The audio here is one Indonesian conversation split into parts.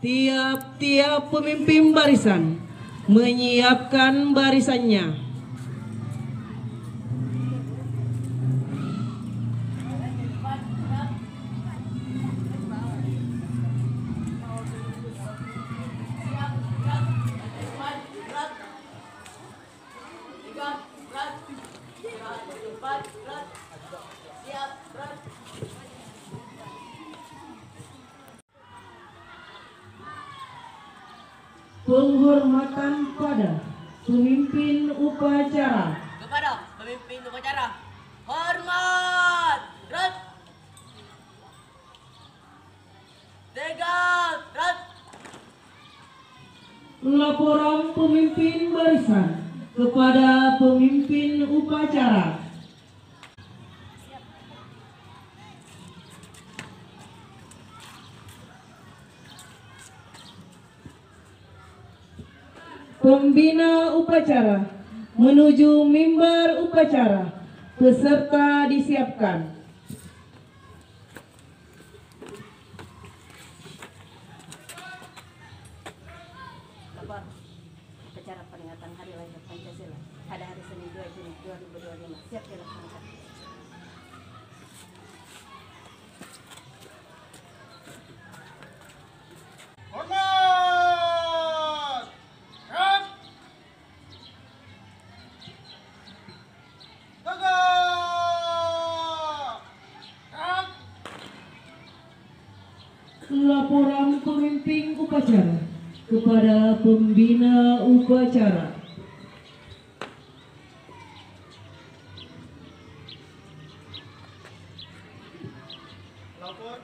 Tiap-tiap pemimpin barisan menyiapkan barisannya. Penghormatan pada pemimpin upacara. Kepada pemimpin upacara, hormat, rat, tegak, rat. Laporan pemimpin barisan kepada pemimpin upacara. Pembina upacara menuju mimbar upacara. Peserta disiapkan. Lapor upacara peringatan Hari Lahir Pancasila pada hari Senin 2 Juni 2025 siap dilaksanakan. Hormat! Rat! Tegak! Rat! Laporan pemimpin upacara kepada pembina upacara. Lapor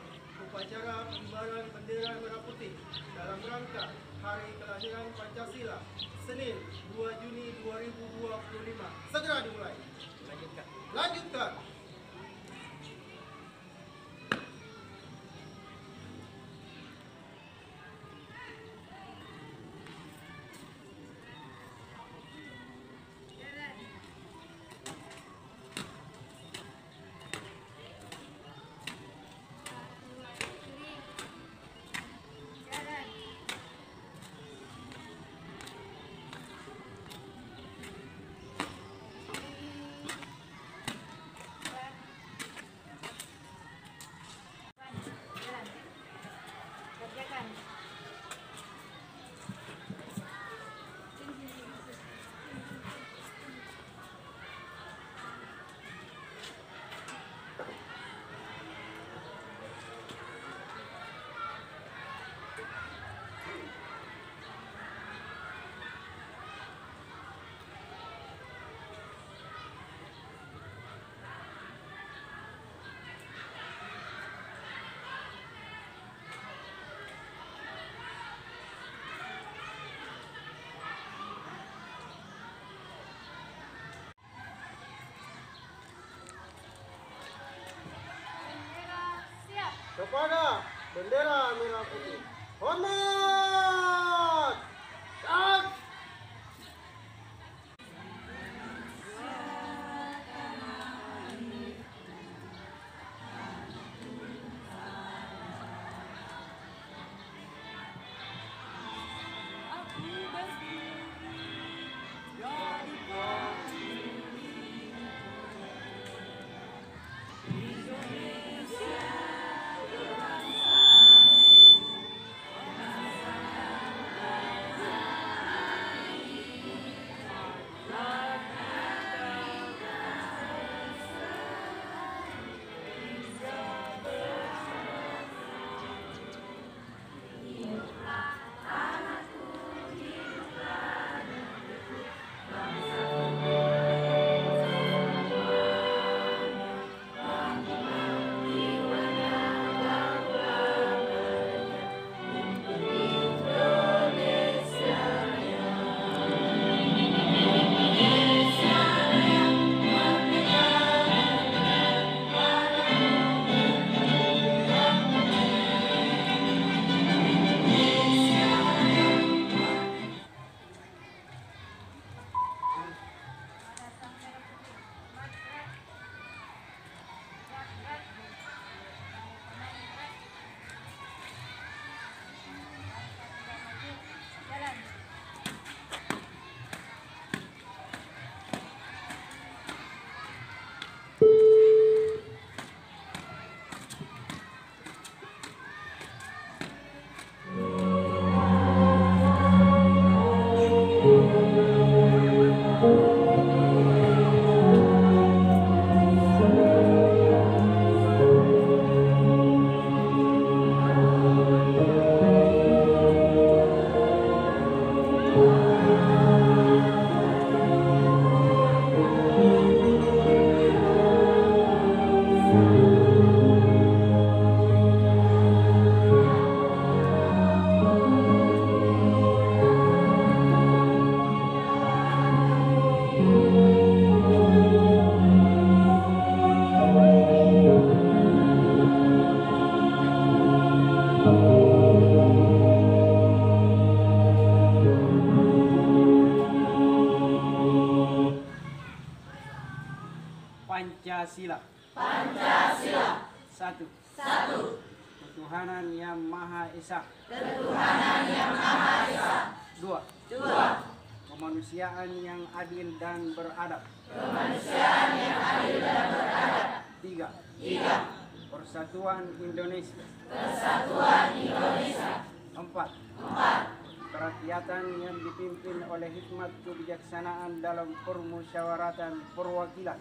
upacara pengibaran bendera merah putih dalam rangka Hari Kelahiran Pancasila Senin 2 Juni 2025 segera dimulai. Lanjutkan. Kepada bendera merah putih. Hormat! Rat! Pancasila. Satu. Ketuhanan Yang Maha Esa. Dua. Kemanusiaan yang adil dan beradab. Tiga. Persatuan Indonesia. Empat. Kerakyatan yang dipimpin oleh hikmat kebijaksanaan dalam permusyawaratan perwakilan.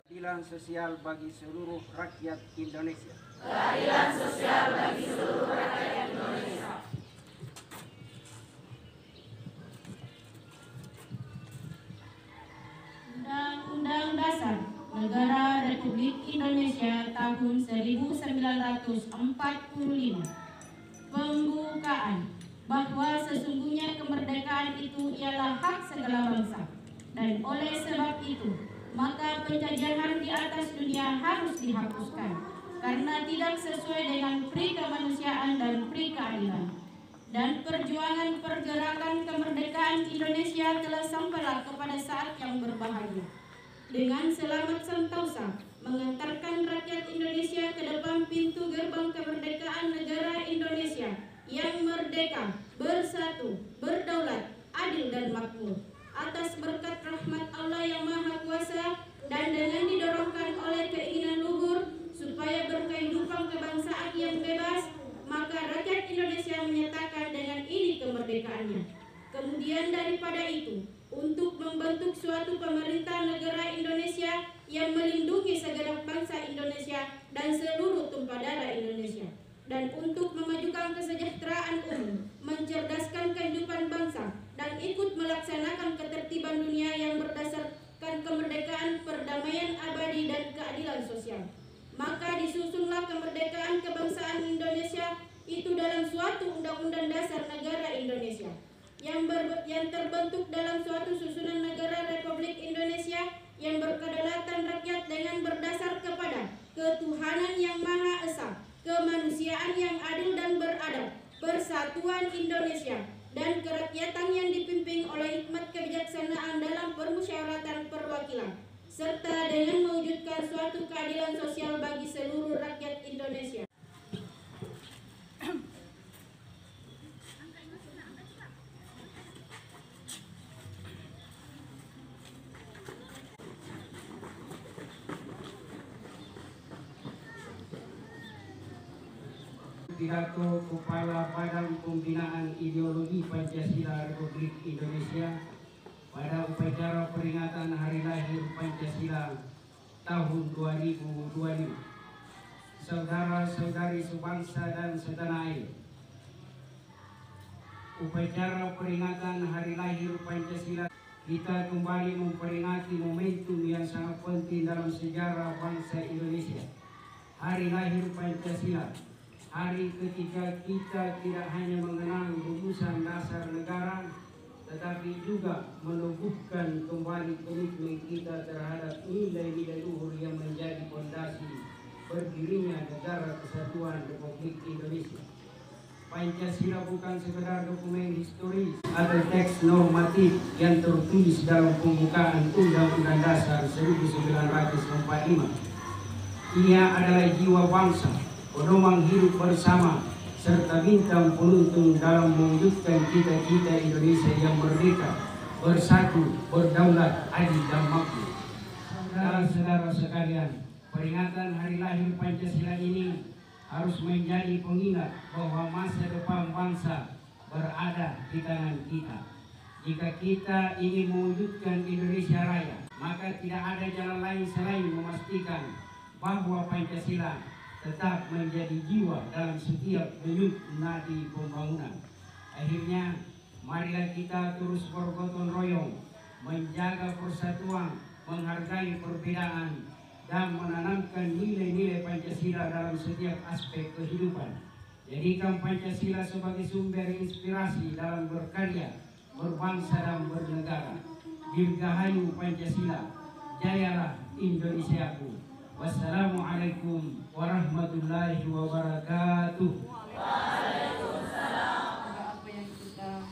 Keadilan sosial bagi seluruh rakyat Indonesia. Undang-Undang Dasar Negara Republik Indonesia tahun 1945. Pembukaan bahwa sesungguhnya kemerdekaan itu ialah hak segala bangsa, dan oleh sebab itu maka penjajahan di atas dunia harus dihapuskan karena tidak sesuai dengan pri kemanusiaan dan pri keadilan. Dan perjuangan pergerakan kemerdekaan Indonesia telah sampailah kepada saat yang berbahagia. Dengan selamat sentosa mengantarkan rakyat Indonesia ke depan pintu gerbang kemerdekaan negara Indonesia yang merdeka, bersatu, berdaulat, adil dan makmur. Atas berkat rahmat Allah yang Maha Kuasa dan dengan didorongkan oleh keinginan luhur supaya berkehidupan kebangsaan yang bebas, maka rakyat Indonesia menyatakan dengan ini kemerdekaannya. Kemudian daripada itu, untuk membentuk suatu pemerintah negara Indonesia yang melindungi segenap bangsa Indonesia dan seluruh tumpah darah Indonesia, dan untuk memajukan kesejahteraan umum, mencerdaskan kehidupan bangsa, dan ikut melaksanakan ketertiban dunia yang berdasarkan kemerdekaan, perdamaian abadi, dan keadilan sosial. Maka disusunlah kemerdekaan kebangsaan Indonesia itu dalam suatu undang-undang dasar negara Indonesia yang terbentuk dalam suatu susunan negara Republik Indonesia yang berkedaulatan rakyat dengan berdasar kepada ketuhanan yang Maha Esa, kemanusiaan yang adil dan beradab, persatuan Indonesia, dan kerakyatan yang dipimpin oleh hikmat kebijaksanaan dalam permusyawaratan perwakilan, serta dengan mewujudkan suatu keadilan sosial bagi seluruh rakyat Indonesia. Pidato Kepala Badan Pembinaan Ideologi Pancasila Republik Indonesia pada upacara peringatan Hari Lahir Pancasila tahun 2025. Saudara-saudari sebangsa dan setanah air, upacara peringatan Hari Lahir Pancasila kita kembali memperingati momentum yang sangat penting dalam sejarah bangsa Indonesia. Hari Lahir Pancasila, hari ketika kita tidak hanya mengenang rumusan dasar negara, tetapi juga menumbuhkan kembali komitmen kita terhadap nilai-nilai luhur yang menjadi fondasi berdirinya negara kesatuan Republik Indonesia. Pancasila bukan sekedar dokumen historis atau teks normatif yang tertulis dalam pembukaan Undang-Undang Dasar 1945. Ia adalah jiwa bangsa, pedoman hidup bersama, serta bintang penuntun dalam mewujudkan cita-cita Indonesia yang merdeka, bersatu, berdaulat, adil dan makmur. Saudara-saudara sekalian, peringatan Hari Lahir Pancasila ini harus menjadi pengingat bahwa masa depan bangsa berada di tangan kita. Jika kita ingin mewujudkan Indonesia Raya, maka tidak ada jalan lain selain memastikan bahwa Pancasila tetap menjadi jiwa dalam setiap denyut nadi pembangunan. Akhirnya, marilah kita terus bergotong royong, menjaga persatuan, menghargai perbedaan, dan menanamkan nilai-nilai Pancasila dalam setiap aspek kehidupan. Jadikan Pancasila sebagai sumber inspirasi dalam berkarya, berbangsa dan bernegara. Dirgahayu Pancasila, jayalah Indonesiaku. Wassalamualaikum warahmatullahi wabarakatuh. Semoga apa yang kita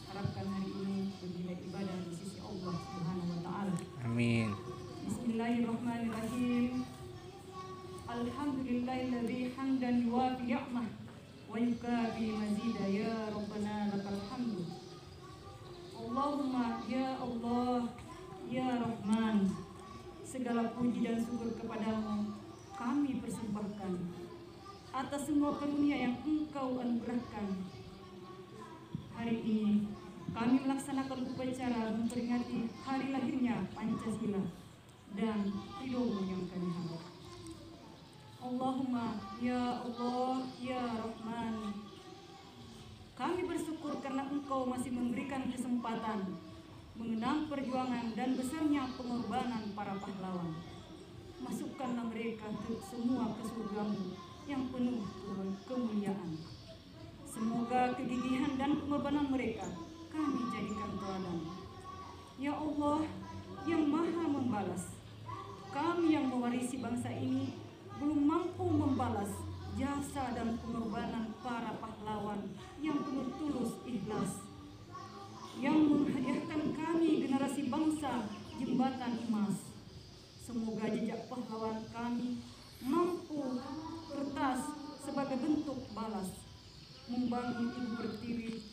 harapkan hari ini menjadi ibadah di sisi Allah Subhanahu wa taala. Amin. Bismillahirrahmanirrahim. Alhamdulillahilladzi hamdan yuwafi ni'mah wa yukafi mazida ya rabbana lakal hamdu. Allahumma ya Allah ya Rahman, segala puji dan syukur kepadamu kami persembahkan atas semua karunia yang Engkau anugerahkan. Hari ini kami melaksanakan upacara memperingati hari lahirnya Pancasila dan ridho yang kami harap. Allahumma ya Allah ya Rahman, kami bersyukur karena Engkau masih memberikan kesempatan mengenang perjuangan dan besarnya pengorbanan para pahlawan. Masukkanlah mereka semua ke surga-Mu yang penuh kemuliaan. Semoga kegigihan dan pengorbanan mereka kami jadikan teladan. Ya Allah yang maha membalas, kami yang mewarisi bangsa ini belum mampu membalas jasa dan pengorbanan para pahlawan yang penuh tulus ikhlas, yang menghadiahkan kami generasi bangsa jembatan emas. Semoga jejak pahlawan kami mampu kertas sebagai bentuk balas, membangun ibu pertiwi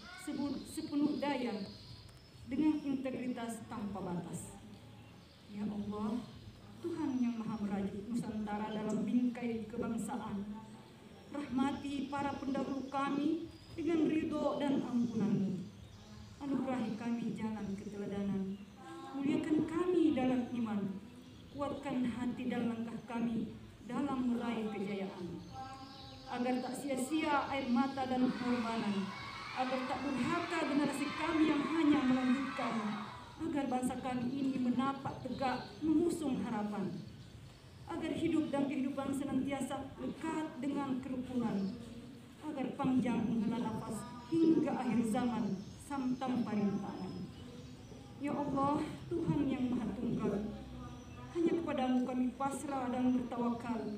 sepenuh daya dengan integritas tanpa batas. Ya Allah, Tuhan yang maha merajut Nusantara dalam bingkai kebangsaan, rahmati para pendahulu kami dengan ridho dan ampunan-Mu. Anugerahi kami jalan keteladanan, muliakan kami dalam iman, kuatkan hati dan langkah kami dalam meraih kejayaan, agar tak sia-sia air mata dan pengorbanan, agar tak durhaka generasi kami yang hanya melanjutkan, agar bangsa kami ini menapak tegak mengusung harapan, agar hidup dan kehidupan senantiasa lekat dengan kerukunan, agar panjang menghela nafas hingga akhir zaman tanpa rintangan. Ya Allah, Tuhan yang Maha Tunggal, hanya kepadamu kami pasrah dan bertawakal.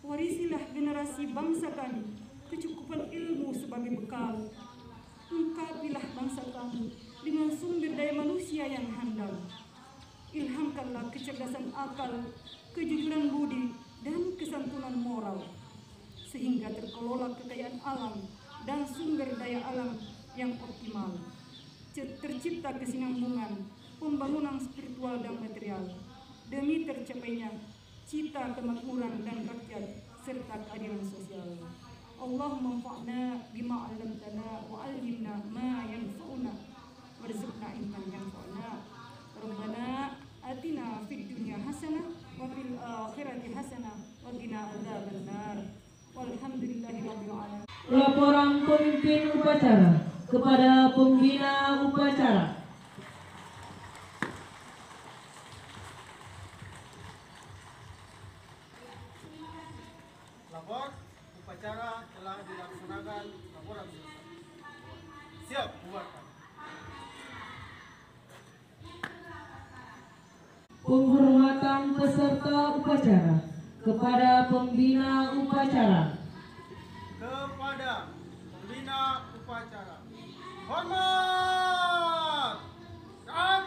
Warisilah generasi bangsa kami kecukupan ilmu sebagai bekal. Ungkapilah bangsa kami dengan sumber daya manusia yang handal. Ilhamkanlah kecerdasan akal, kejujuran budi, dan kesantunan moral, sehingga terkelola kekayaan alam dan sumber daya alam yang optimal. Tercipta kesinambungan, pembangunan spiritual dan material, demi tercapainya cita kemakmuran dan rakyat serta keadilan sosial. Allahumma anfa'na bima 'allamtana wa 'allimna ma yanfa'una warzuqna ilman yanfa'una. Rabbana atina fid dunya hasanah wa fil akhirati hasanah wa qina adzabannar. Walhamdulillahirabbil alamin. Laporan pemimpin upacara kepada pembina upacara. Lapor upacara telah dilaksanakan. Laporan selesai. Siap, bubarkan. Penghormatan peserta upacara kepada pembina upacara. Kepada pembina upacara, hormat dan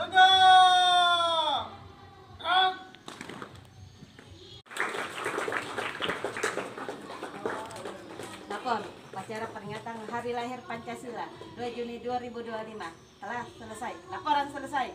tegak dan Lapor upacara peringatan Hari Lahir Pancasila 2 Juni 2025 telah selesai. Laporan selesai.